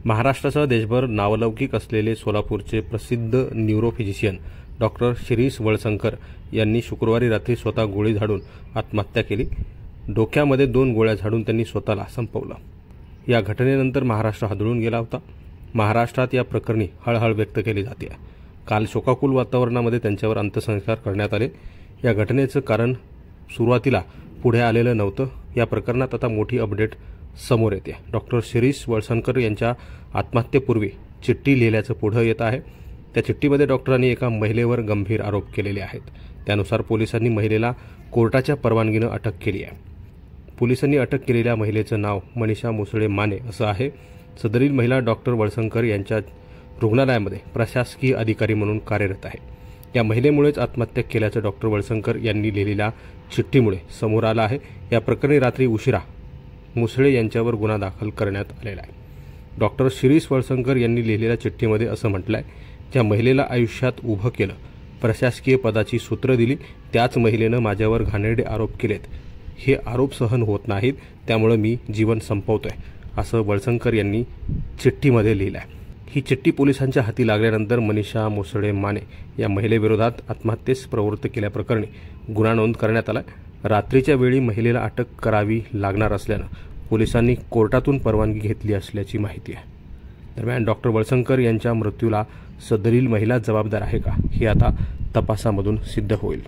महाराष्ट्रासह देशभर नावलौकिक असलेले सोलापूरचे प्रसिद्ध न्यूरोफिजिशियन डॉक्टर शिरीष वळसंकर यांनी शुक्रवारी रात्री स्वतः गोळी झाडून आत्महत्या केली। डोक्यामध्ये 2 गोळ्या झाडून त्यांनी स्वतःला संपवलं। या घटनेनंतर महाराष्ट्र हादळून गेला होता। महाराष्ट्रात या प्रकरणी हळहळ व्यक्त केली जाते। काल शोकाकुल वातावरणामध्ये त्यांच्यावर अंत्यसंस्कार करण्यात आले। या घटनेचं कारण सुरुवातीला पुढे आलेलं नव्हतं। या प्रकरणात आता मोठी अपडेट समोर येते। डॉक्टर शिरीष वळसंकर यांच्या आत्महत्येपूर्वी चिठ्ठी लिहिल्याचं पुढे येत आहे। त्या चिठ्ठीमध्ये डॉक्टरांनी एका महिलेवर गंभीर आरोप केलेले आहेत। त्यानुसार पोलिसांनी महिलेला कोर्टाच्या परवानगीने अटक केली आहे। पोलिसांनी अटक केलेल्या महिलेचं नाव मनीषा मुसळे माने असं आहे। सदरील महिला डॉक्टर वळसंकर यांच्या रुग्णालयामध्ये प्रशासकीय अधिकारी म्हणून कार्यरत आहे। या महिलेमुळेच आत्महत्या केल्याचं डॉक्टर वळसंकर यांनी लिहिलेल्या चिठ्ठीमुळे समोर आलं आहे। या प्रकरणी रात्री उशिरा मुसळे यांच्यावर गुन्हा दाखल करण्यात आलेला आहे। डॉक्टर शिरीष वळसंकर यांनी लिहिलेल्या चिठ्ठीमध्ये असं म्हटलं आहे, ज्या महिलेला आयुष्यात उभं केलं, प्रशासकीय पदाची सूत्र दिली, त्याच महिलेनं माझ्यावर घाणेरडे आरोप केलेत। हे आरोप सहन होत नाहीत, त्यामुळे मी जीवन संपवतोय, असं वळसंकर यांनी चिठ्ठीमध्ये लिहिलं आहे। ही चिठ्ठी पोलिसांच्या हाती लागल्यानंतर मनीषा मुसळे माने या महिलेविरोधात आत्महत्येस प्रवृत्त केल्याप्रकरणी गुन्हा नोंद करण्यात आला। रात्रीच्या वेळी महिलेला अटक करावी लागणार असल्यानं पोलिसांनी कोर्टातून परवानगी घेतली असल्याची माहिती आहे। दरम्यान डॉक्टर वळसंकर यांच्या मृत्यूला सदरील महिला जबाबदार आहे का, हे आता तपासामधून सिद्ध होईल।